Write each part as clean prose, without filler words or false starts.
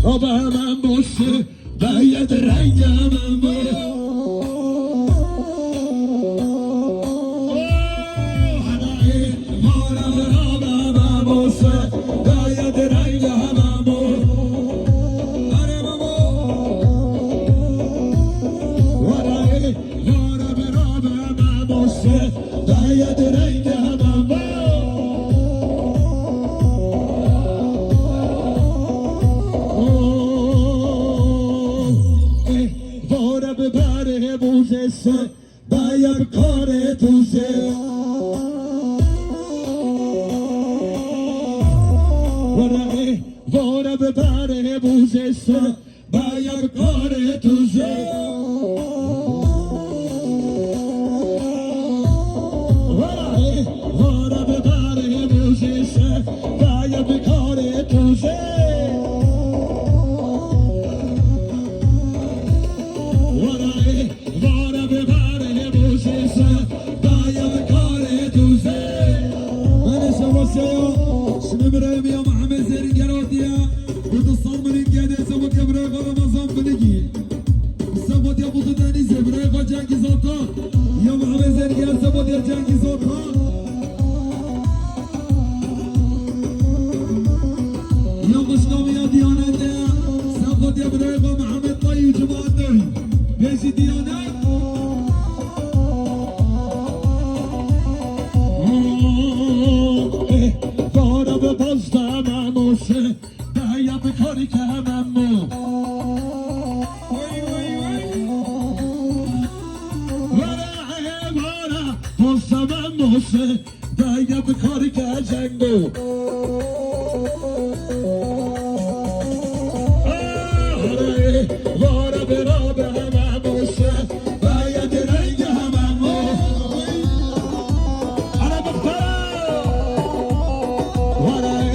خواب من باشه باید رنگ من باشه باید کار توشه واره ببره بوزشه باید کار توشه واره ببره بوزشه باید کار توشه شنبرم يا محمد زين قراتيا وتصل من القاده سبت يا بريغه رمضان بنجي سبت يا بوط داني بريغه جانكي زوطا يا محمد زين قال سبت يا جانكي زوطا يا مشكوم يا ديانه سبت يا بريغه محمد طيب جماعتي بيجي ديانه باید کاری که هممو وره پستم باشه باید کاری که جنگو واره برا به همه باشه باید رنگ هممو آره بختر واره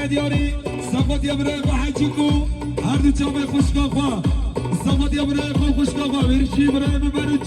دیاری سقط یا برای خواهی کو هر دو جامعه خوشگاه سقط یا برای خوشگاه ورشی برای من برای